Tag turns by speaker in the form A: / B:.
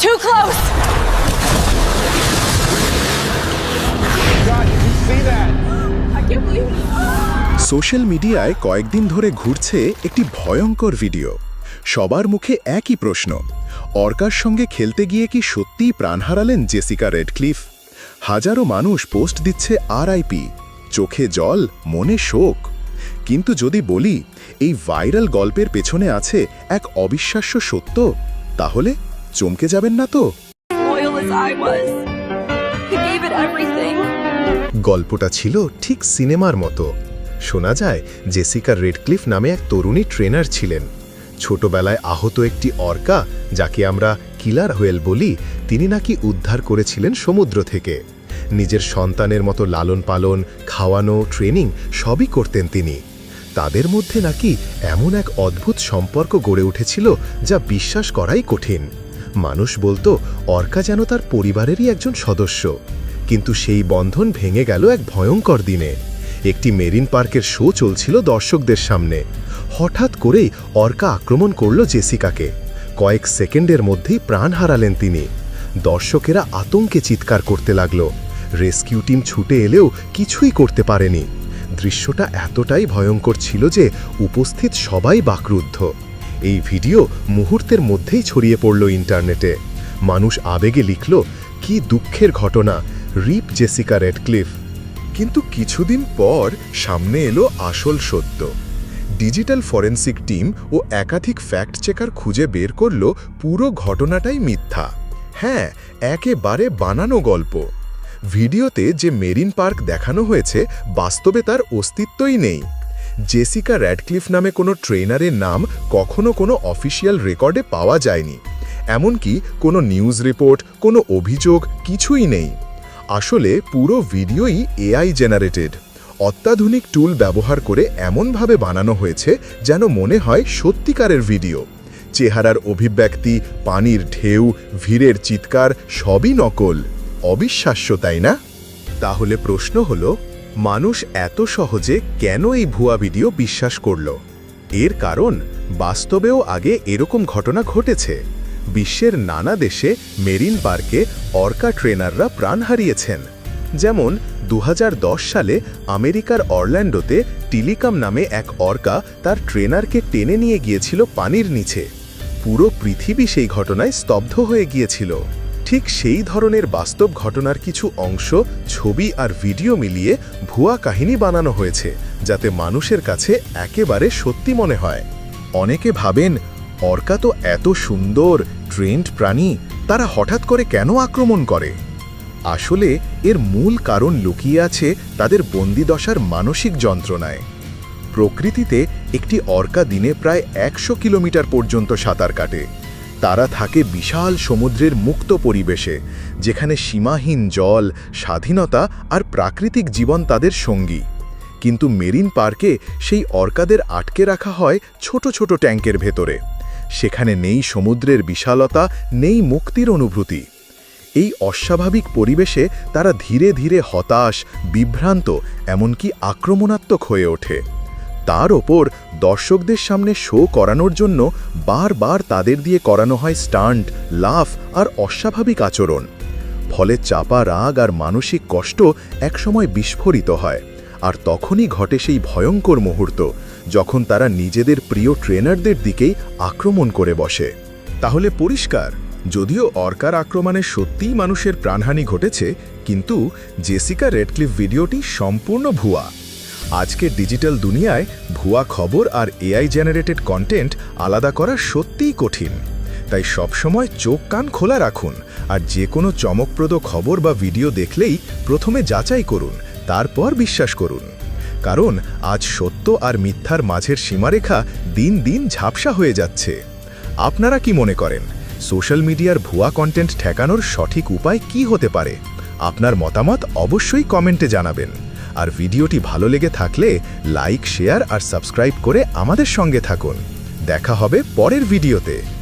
A: Too close!
B: God, did you see that?
A: I can't believe it.
C: Social মিডিয়ায় কয়েকদিন ধরে ঘুরছে একটি ভয়ঙ্কর ভিডিও। সবার মুখে একই প্রশ্ন, অর্কার সঙ্গে খেলতে গিয়ে কি সত্যিই প্রাণ হারালেন জেসিকা রেডক্লিফ? হাজারো মানুষ পোস্ট দিচ্ছে RIP, চোখে জল, মনে শোক। কিন্তু যদি বলি এই ভাইরাল গল্পের পেছনে আছে এক অবিশ্বাস্য সত্য, তাহলে চমকে যাবেন না তো?
A: Loyal as I was. He gave it everything.
D: গল্পটা ছিল ঠিক সিনেমার মতো। শোনা যায় জেসিকা রেডক্লিফ নামে এক তরুণী ট্রেনার ছিলেন। ছোটবেলায় আহত একটি অর্কা, যাকে আমরা কিলার হোয়েল বলি, তিনি নাকি উদ্ধার করেছিলেন সমুদ্র থেকে। নিজের সন্তানের মতো লালন পালন, খাওয়ানো, ট্রেনিং সবই করতেন তিনি। তাদের মধ্যে নাকি এমন এক অদ্ভুত সম্পর্ক গড়ে উঠেছিল যা বিশ্বাস করাই কঠিন। মানুষ বলতো অর্কা যেন তার পরিবারেরই একজন সদস্য। কিন্তু সেই বন্ধন ভেঙে গেল এক ভয়ঙ্কর দিনে। একটি মেরিন পার্কের শো চলছিল দর্শকদের সামনে। হঠাৎ করেই অর্কা আক্রমণ করল জেসিকাকে। কয়েক সেকেন্ডের মধ্যেই প্রাণ হারালেন তিনি। দর্শকেরা আতঙ্কে চিৎকার করতে লাগল। রেস্কিউ টিম ছুটে এলেও কিছুই করতে পারেনি। দৃশ্যটা এতটাই ভয়ঙ্কর ছিল যে উপস্থিত সবাই বাকরুদ্ধ। এই ভিডিও মুহূর্তের মধ্যেই ছড়িয়ে পড়ল ইন্টারনেটে। মানুষ আবেগে লিখল, কি দুঃখের ঘটনা, রিপ জেসিকা রেডক্লিফ। কিন্তু কিছুদিন পর সামনে এলো আসল সত্য। ডিজিটাল ফরেনসিক টিম ও একাধিক ফ্যাক্ট চেকার খুঁজে বের করল পুরো ঘটনাটাই মিথ্যা। হ্যাঁ, একেবারে বানানো গল্প। ভিডিওতে যে মেরিন পার্ক দেখানো হয়েছে বাস্তবে তার অস্তিত্বই নেই। জেসিকা র্যাডক্লিফ নামে কোনো ট্রেনারের নাম কখনো কোনো অফিসিয়াল রেকর্ডে পাওয়া যায়নি। এমনকি কোনো নিউজ রিপোর্ট, কোনো অভিযোগ কিছুই নেই। আসলে পুরো ভিডিওই AI জেনারেটেড। অত্যাধুনিক টুল ব্যবহার করে এমনভাবে বানানো হয়েছে যেন মনে হয় সত্যিকারের ভিডিও। চেহারার অভিব্যক্তি, পানির ঢেউ, ভিড়ের চিৎকার সবই নকল। অবিশ্বাস্য, তাই না? তাহলে প্রশ্ন হলো, মানুষ এত সহজে কেন এই ভুয়া ভিডিও বিশ্বাস করল? এর কারণ, বাস্তবেও আগে এরকম ঘটনা ঘটেছে। বিশ্বের নানা দেশে মেরিন পার্কে অর্কা ট্রেনাররা প্রাণ হারিয়েছেন। যেমন 2010 সালে আমেরিকার অরল্যান্ডোতে টিলিকাম নামে এক অর্কা তার ট্রেনারকে টেনে নিয়ে গিয়েছিল পানির নিচে। পুরো পৃথিবী সেই ঘটনায় স্তব্ধ হয়ে গিয়েছিল। ঠিক সেই ধরনের বাস্তব ঘটনার কিছু অংশ, ছবি আর ভিডিও মিলিয়ে ভুয়া কাহিনী বানানো হয়েছে, যাতে মানুষের কাছে একেবারে সত্যি মনে হয়। অনেকে ভাবেন, অর্কা তো এত সুন্দর ট্রেন্ড প্রাণী, তারা হঠাৎ করে কেন আক্রমণ করে? আসলে এর মূল কারণ লুকিয়ে আছে তাদের বন্দিদশার মানসিক যন্ত্রণায়। প্রকৃতিতে একটি অর্কা দিনে প্রায় 100 কিলোমিটার পর্যন্ত সাঁতার কাটে। তারা থাকে বিশাল সমুদ্রের মুক্ত পরিবেশে, যেখানে সীমাহীন জল, স্বাধীনতা আর প্রাকৃতিক জীবন তাদের সঙ্গী। কিন্তু মেরিন পার্কে সেই অর্কাদের আটকে রাখা হয় ছোট ছোট ট্যাঙ্কের ভেতরে। সেখানে নেই সমুদ্রের বিশালতা, নেই মুক্তির অনুভূতি। এই অস্বাভাবিক পরিবেশে তারা ধীরে ধীরে হতাশ, বিভ্রান্ত, এমনকি আক্রমণাত্মক হয়ে ওঠে। তার ওপর দর্শকদের সামনে শো করানোর জন্য বারবার তাদের দিয়ে করানো হয় স্টান্ট, লাফ আর অস্বাভাবিক আচরণ। ফলে চাপা রাগ আর মানসিক কষ্ট একসময় বিস্ফোরিত হয়। আর তখনই ঘটে সেই ভয়ঙ্কর মুহূর্ত, যখন তারা নিজেদের প্রিয় ট্রেনারদের দিকেই আক্রমণ করে বসে। তাহলে পরিষ্কার, যদিও অর্কার আক্রমণে সত্যিই মানুষের প্রাণহানি ঘটেছে, কিন্তু জেসিকা রেডক্লিফ ভিডিওটি সম্পূর্ণ ভুয়া। আজকের ডিজিটাল দুনিয়ায় ভুয়া খবর আর AI জেনারেটেড কন্টেন্ট আলাদা করা সত্যিই কঠিন। তাই সবসময় চোখ কান খোলা রাখুন, আর যে কোনো চমকপ্রদ খবর বা ভিডিও দেখলেই প্রথমে যাচাই করুন, তারপর বিশ্বাস করুন। কারণ আজ সত্য আর মিথ্যার মাঝের সীমারেখা দিন দিন ঝাপসা হয়ে যাচ্ছে। আপনারা কি মনে করেন, সোশ্যাল মিডিয়ার ভুয়া কন্টেন্ট ঠেকানোর সঠিক উপায় কি হতে পারে? আপনার মতামত অবশ্যই কমেন্টে জানাবেন। আর ভিডিওটি ভালো লেগে থাকলে লাইক, শেয়ার আর সাবস্ক্রাইব করে আমাদের সঙ্গে থাকুন। দেখা হবে পরের ভিডিওতে।